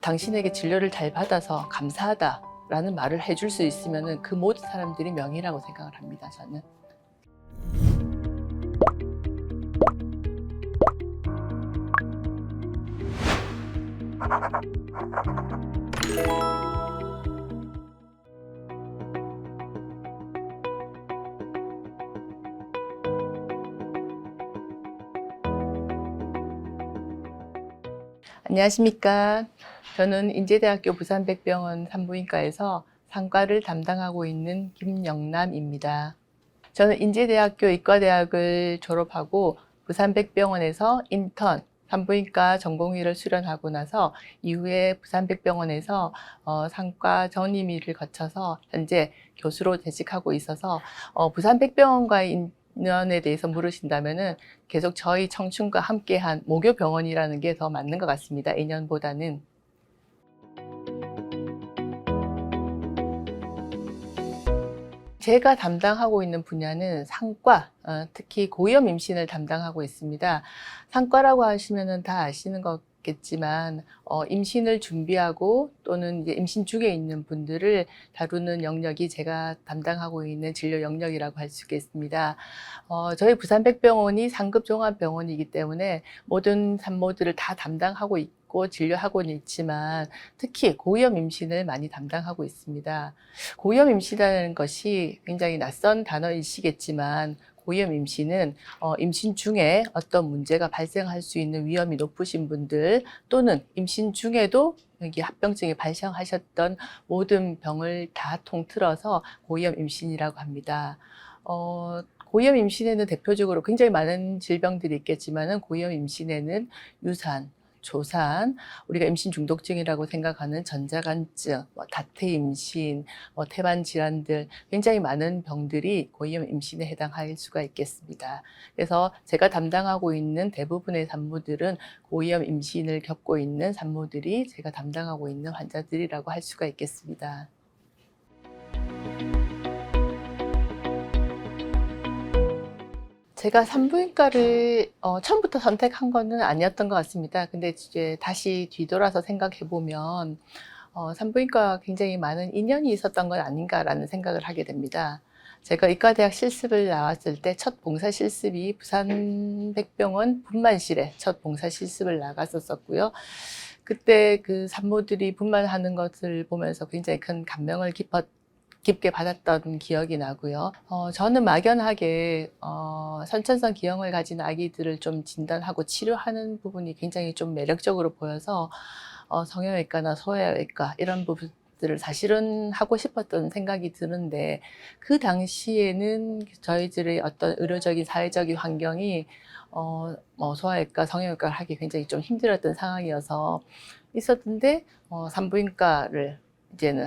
당신에게 진료를 잘 받아서 감사하다라는 말을 해줄 수 있으면 그 모든 사람들이 명의라고 생각을 합니다, 저는. 안녕하십니까. 저는 인제대학교 부산백병원 산부인과에서 상과를 담당하고 있는 김영남입니다. 저는 인제대학교 의과대학을 졸업하고 부산백병원에서 인턴 산부인과 전공의를 수련하고 나서 이후에 부산백병원에서 상과 전임의를 거쳐서 현재 교수로 재직하고 있어서 부산백병원과의 인연에 대해서 물으신다면은 계속 저희 청춘과 함께한 모교병원이라는 게 더 맞는 것 같습니다. 인연보다는. 제가 담당하고 있는 분야는 상과, 특히 고위험 임신을 담당하고 있습니다. 상과라고 하시면은 다 아시는 거겠지만, 임신을 준비하고 또는 이제 임신 중에 있는 분들을 다루는 영역이 제가 담당하고 있는 진료 영역이라고 할 수 있겠습니다. 저희 부산백병원이 상급 종합병원이기 때문에 모든 산모들을 다 담당하고 있고 진료하고는 있지만 특히 고위험 임신을 많이 담당하고 있습니다. 고위험 임신이라는 것이 굉장히 낯선 단어이시겠지만 고위험 임신은 임신 중에 어떤 문제가 발생할 수 있는 위험이 높으신 분들 또는 임신 중에도 여기 합병증이 발생하셨던 모든 병을 다 통틀어서 고위험 임신이라고 합니다. 고위험 임신에는 대표적으로 굉장히 많은 질병들이 있겠지만은 고위험 임신에는 유산, 조산, 우리가 임신 중독증이라고 생각하는 전자간증, 다태 임신, 태반 질환들 굉장히 많은 병들이 고위험 임신에 해당할 수가 있겠습니다. 그래서 제가 담당하고 있는 대부분의 산모들은 고위험 임신을 겪고 있는 산모들이 제가 담당하고 있는 환자들이라고 할 수가 있겠습니다. 제가 산부인과를 처음부터 선택한 거는 아니었던 것 같습니다. 근데 이제 다시 뒤돌아서 생각해 보면 산부인과와 굉장히 많은 인연이 있었던 건 아닌가라는 생각을 하게 됩니다. 제가 의과대학 실습을 나왔을 때 첫 봉사 실습이 부산백병원 분만실에 첫 봉사 실습을 나갔었고요. 그때 그 산모들이 분만하는 것을 보면서 굉장히 큰 감명을 깊게 받았던 기억이 나고요. 저는 막연하게 선천성 기형을 가진 아기들을 좀 진단하고 치료하는 부분이 굉장히 좀 매력적으로 보여서 성형외과나 소아외과 이런 부분들을 사실은 하고 싶었던 생각이 드는데 그 당시에는 저희들의 어떤 의료적인 사회적인 환경이 소아외과, 성형외과를 하기 굉장히 좀 힘들었던 상황이어서 있었는데 산부인과를 이제는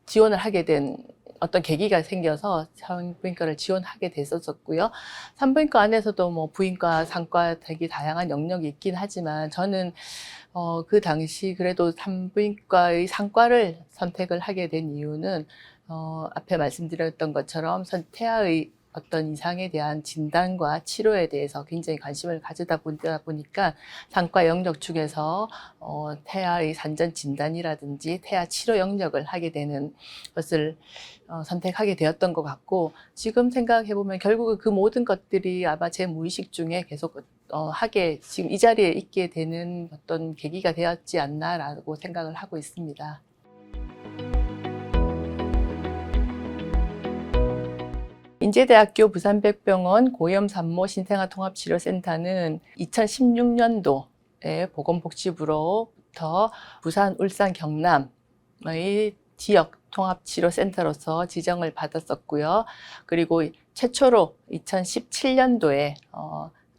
지원을 하게 된 어떤 계기가 생겨서 산부인과를 지원하게 됐었고요. 산부인과 안에서도 뭐 부인과, 상과 되게 다양한 영역이 있긴 하지만 저는 그 당시 그래도 산부인과의 상과를 선택을 하게 된 이유는 앞에 말씀드렸던 것처럼 태아의 어떤 이상에 대한 진단과 치료에 대해서 굉장히 관심을 가지다 보니까 상과 영역 중에서 태아의 산전 진단이라든지 태아 치료 영역을 하게 되는 것을 선택하게 되었던 것 같고 지금 생각해 보면 결국은 그 모든 것들이 아마 제 무의식 중에 계속 지금 이 자리에 있게 되는 어떤 계기가 되었지 않나라고 생각을 하고 있습니다. 인제대학교 부산백병원 고위험산모 신생아 통합치료센터는 2016년도에 보건복지부로부터 부산, 울산, 경남의 지역 통합치료센터로서 지정을 받았었고요. 그리고 최초로 2017년도에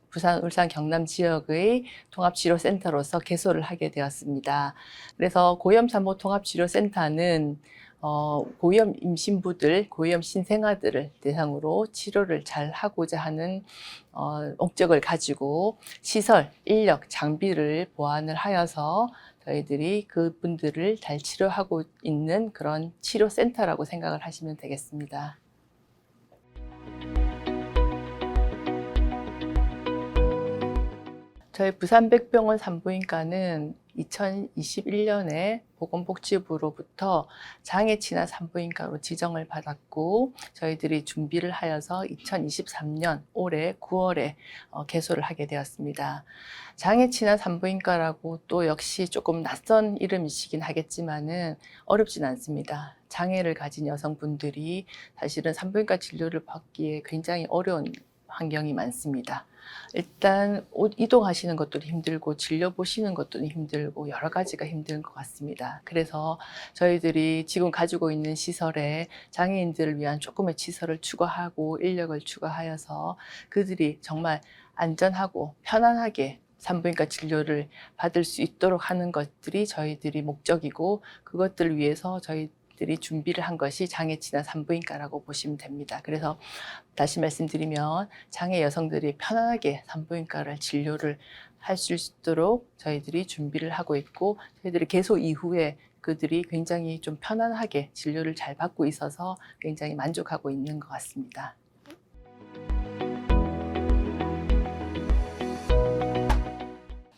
부산, 울산, 경남 지역의 통합치료센터로서 개소를 하게 되었습니다. 그래서 고위험산모 통합치료센터는 고위험 임신부들, 고위험 신생아들을 대상으로 치료를 잘 하고자 하는 목적을 가지고 시설, 인력, 장비를 보완을 하여서 저희들이 그분들을 잘 치료하고 있는 그런 치료센터라고 생각을 하시면 되겠습니다. 저희 부산백병원 산부인과는 2021년에 보건복지부로부터 장애친화 산부인과로 지정을 받았고 저희들이 준비를 하여서 2023년 올해 9월에 개소를 하게 되었습니다. 장애친화 산부인과라고 또 역시 조금 낯선 이름이시긴 하겠지만은 어렵진 않습니다. 장애를 가진 여성분들이 사실은 산부인과 진료를 받기에 굉장히 어려운 환경이 많습니다. 일단 옷 이동하시는 것도 힘들고 진료 보시는 것도 힘들고 여러 가지가 힘든 것 같습니다. 그래서 저희들이 지금 가지고 있는 시설에 장애인들을 위한 조금의 시설을 추가하고 인력을 추가하여서 그들이 정말 안전하고 편안하게 산부인과 진료를 받을 수 있도록 하는 것들이 저희들이 목적이고 그것들을 위해서 저희들이 준비를 한 것이 장애친화 산부인과라고 보시면 됩니다. 그래서 다시 말씀드리면 장애 여성들이 편안하게 산부인과를 진료를 할 수 있도록 저희들이 준비를 하고 있고 저희들이 개소 이후에 그들이 굉장히 좀 편안하게 진료를 잘 받고 있어서 굉장히 만족하고 있는 것 같습니다.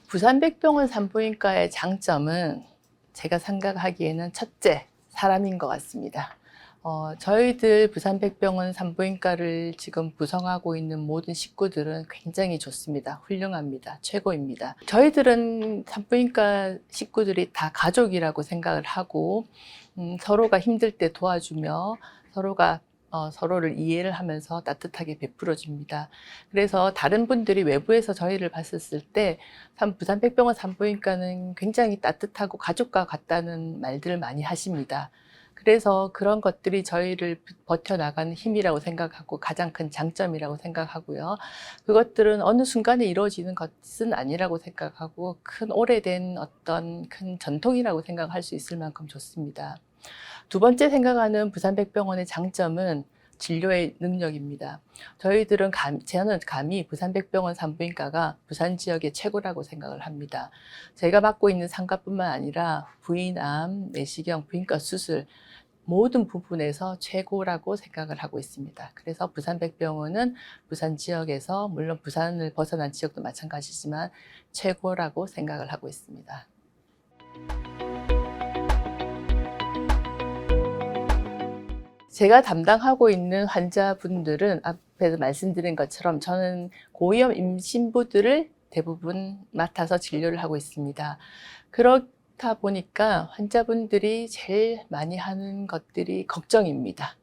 부산백병원 산부인과의 장점은 제가 생각하기에는 첫째, 사람인 것 같습니다. 저희들 부산백병원 산부인과를 지금 구성하고 있는 모든 식구들은 굉장히 좋습니다. 훌륭합니다. 최고입니다. 저희들은 산부인과 식구들이 다 가족이라고 생각을 하고 서로가 힘들 때 도와주며 서로를 이해를 하면서 따뜻하게 베풀어 줍니다. 그래서 다른 분들이 외부에서 저희를 봤었을 때 부산백병원 산부인과는 굉장히 따뜻하고 가족과 같다는 말들을 많이 하십니다. 그래서 그런 것들이 저희를 버텨나가는 힘이라고 생각하고 가장 큰 장점이라고 생각하고요. 그것들은 어느 순간에 이루어지는 것은 아니라고 생각하고 큰 오래된 어떤 큰 전통이라고 생각할 수 있을 만큼 좋습니다. 두 번째 생각하는 부산백병원의 장점은 진료의 능력입니다. 저는 감히 부산백병원 산부인과가 부산 지역의 최고라고 생각을 합니다. 제가 맡고 있는 상과뿐만 아니라 부인암, 내시경, 부인과 수술 모든 부분에서 최고라고 생각을 하고 있습니다. 그래서 부산백병원은 부산 지역에서 물론 부산을 벗어난 지역도 마찬가지지만 최고라고 생각을 하고 있습니다. 제가 담당하고 있는 환자분들은 앞에서 말씀드린 것처럼 저는 고위험 임신부들을 대부분 맡아서 진료를 하고 있습니다. 그렇다 보니까 환자분들이 제일 많이 하는 것들이 걱정입니다.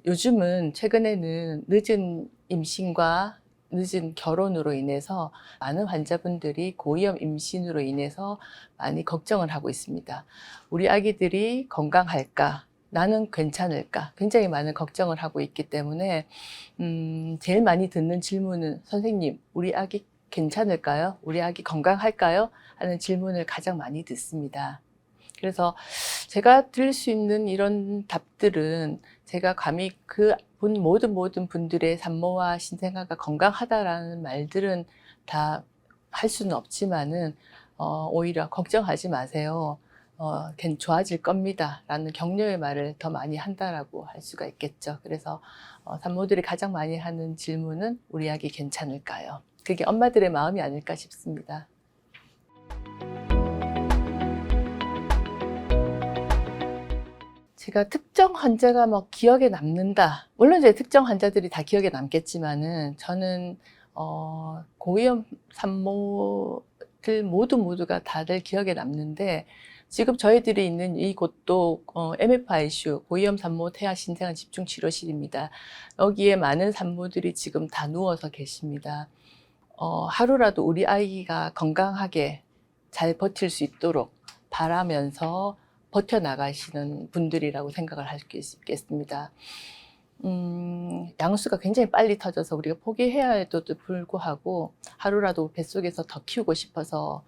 요즘은 최근에는 늦은 임신과 늦은 결혼으로 인해서 많은 환자분들이 고위험 임신으로 인해서 많이 걱정을 하고 있습니다. 우리 아기들이 건강할까? 나는 괜찮을까? 굉장히 많은 걱정을 하고 있기 때문에 제일 많이 듣는 질문은 선생님, 우리 아기 괜찮을까요? 우리 아기 건강할까요? 하는 질문을 가장 많이 듣습니다. 그래서 제가 드릴 수 있는 이런 답들은 제가 감히 모든 분들의 산모와 신생아가 건강하다라는 말들은 다 할 수는 없지만은 오히려 걱정하지 마세요. 좋아질 겁니다. 라는 격려의 말을 더 많이 한다라고 할 수가 있겠죠. 그래서 산모들이 가장 많이 하는 질문은 우리 아기 괜찮을까요? 그게 엄마들의 마음이 아닐까 싶습니다. 제가 특정 환자가 기억에 남는다. 물론 이제 특정 환자들이 다 기억에 남겠지만은 저는 고위험 산모들 모두가 다들 기억에 남는데 지금 저희들이 있는 이곳도 MFICU, 고위험 산모 태아 신생아 집중치료실입니다. 여기에 많은 산모들이 지금 다 누워서 계십니다. 하루라도 우리 아이가 건강하게 잘 버틸 수 있도록 바라면서 버텨나가시는 분들이라고 생각을 할 수 있겠습니다. 양수가 굉장히 빨리 터져서 우리가 포기해야 해도 불구하고 하루라도 뱃속에서 더 키우고 싶어서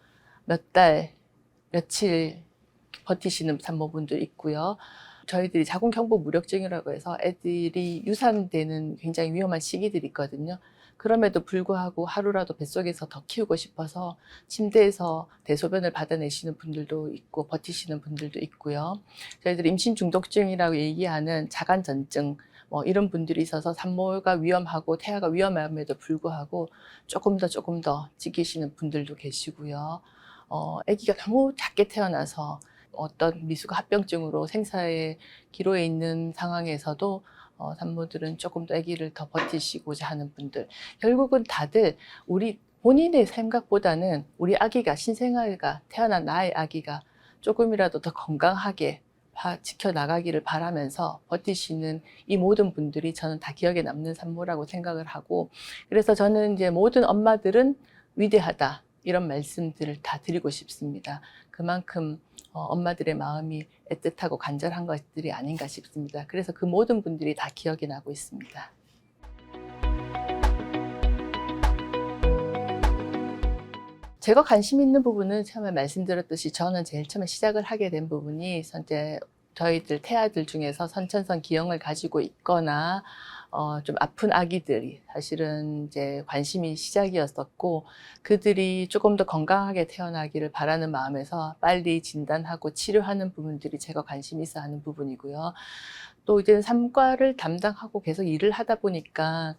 몇 달, 며칠 버티시는 산모분도 있고요. 저희들이 자궁경부 무력증이라고 해서 애들이 유산되는 굉장히 위험한 시기들이 있거든요. 그럼에도 불구하고 하루라도 뱃속에서 더 키우고 싶어서 침대에서 대소변을 받아내시는 분들도 있고 버티시는 분들도 있고요. 저희들이 임신 중독증이라고 얘기하는 자간전증, 뭐 이런 분들이 있어서 산모가 위험하고 태아가 위험함에도 불구하고 조금 더 지키시는 분들도 계시고요. 아기가 너무 작게 태어나서 어떤 미숙 합병증으로 생사의 기로에 있는 상황에서도 산모들은 조금 더 아기를 더 버티시고자 하는 분들, 결국은 다들 우리 본인의 생각보다는 우리 아기가 신생아가 태어난 나의 아기가 조금이라도 더 건강하게 지켜나가기를 바라면서 버티시는 이 모든 분들이 저는 다 기억에 남는 산모라고 생각을 하고, 그래서 저는 이제 모든 엄마들은 위대하다 이런 말씀들을 다 드리고 싶습니다. 그만큼 엄마들의 마음이 애틋하고 간절한 것들이 아닌가 싶습니다. 그래서 그 모든 분들이 다 기억이 나고 있습니다. 제가 관심 있는 부분은 처음에 말씀드렸듯이 저는 제일 처음에 시작을 하게 된 부분이 이제 저희들 태아들 중에서 선천성 기형을 가지고 있거나 좀 아픈 아기들이 사실은 이제 관심이 시작이었었고, 그들이 조금 더 건강하게 태어나기를 바라는 마음에서 빨리 진단하고 치료하는 부분들이 제가 관심이 있어 하는 부분이고요. 또 이제 산과를 담당하고 계속 일을 하다 보니까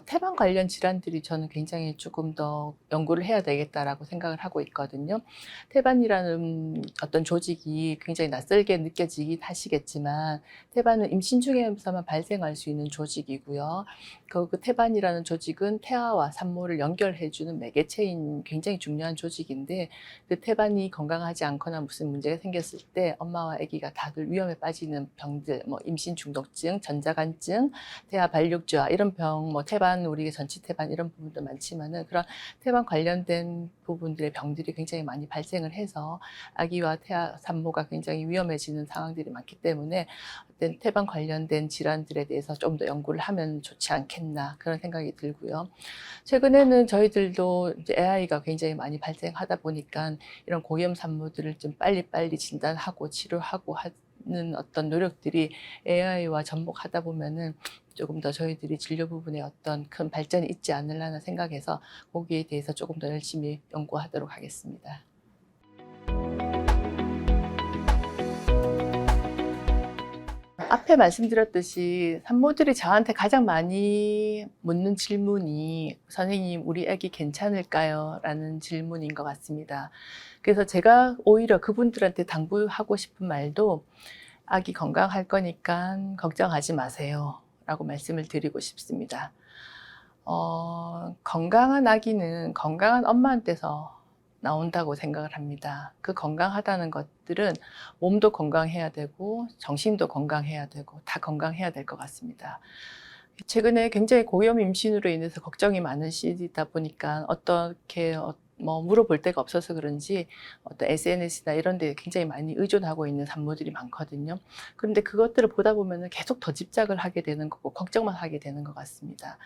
태반 관련 질환들이 저는 굉장히 조금 더 연구를 해야 되겠다라고 생각을 하고 있거든요. 태반이라는 어떤 조직이 굉장히 낯설게 느껴지긴 하시겠지만, 태반은 임신 중에서만 발생할 수 있는 조직이고요. 그 태반이라는 조직은 태아와 산모를 연결해주는 매개체인 굉장히 중요한 조직인데, 그 태반이 건강하지 않거나 무슨 문제가 생겼을 때 엄마와 아기가 다들 위험에 빠지는 병들, 뭐 임신 중독증, 전자간증, 태아 발육저하 이런 병, 뭐 태반, 우리 전치 태반 이런 부분도 많지만은 그런 태반 관련된 부분들의 병들이 굉장히 많이 발생을 해서 아기와 태아 산모가 굉장히 위험해지는 상황들이 많기 때문에 어떤 태반 관련된 질환들에 대해서 좀 더 연구를 하면 좋지 않겠나 그런 생각이 들고요. 최근에는 저희들도 이제 AI가 굉장히 많이 발생하다 보니까 이런 고위험 산모들을 좀 빨리빨리 진단하고 치료하고 하는 어떤 노력들이 AI와 접목하다 보면은 조금 더 저희들이 진료 부분에 어떤 큰 발전이 있지 않으려나 생각해서 거기에 대해서 조금 더 열심히 연구하도록 하겠습니다. 앞에 말씀드렸듯이 산모들이 저한테 가장 많이 묻는 질문이 "선생님, 우리 아기 괜찮을까요?" 라는 질문인 것 같습니다. 그래서 제가 오히려 그분들한테 당부하고 싶은 말도 "아기 건강할 거니까 걱정하지 마세요." 라고 말씀을 드리고 싶습니다. 건강한 아기는 건강한 엄마한테서 나온다고 생각을 합니다. 그 건강하다는 것들은 몸도 건강해야 되고 정신도 건강해야 되고 다 건강해야 될 것 같습니다. 최근에 굉장히 고위험 임신으로 인해서 걱정이 많은 시기다 보니까 어떻게 뭐 물어볼 데가 없어서 그런지 어떤 SNS나 이런 데 굉장히 많이 의존하고 있는 산모들이 많거든요. 그런데 그것들을 보다 보면은 계속 더 집착을 하게 되는 거고 걱정만 하게 되는 것 같습니다.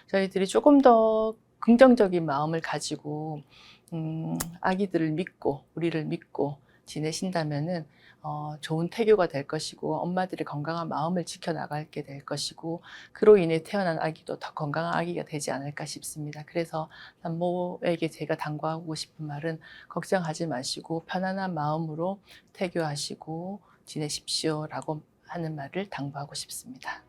저희들이 조금 더 긍정적인 마음을 가지고 아기들을 믿고 우리를 믿고 지내신다면은 좋은 태교가 될 것이고 엄마들의 건강한 마음을 지켜나가게 될 것이고, 그로 인해 태어난 아기도 더 건강한 아기가 되지 않을까 싶습니다. 그래서 산모에게 제가 당부하고 싶은 말은 걱정하지 마시고 편안한 마음으로 태교하시고 지내십시오라고 하는 말을 당부하고 싶습니다.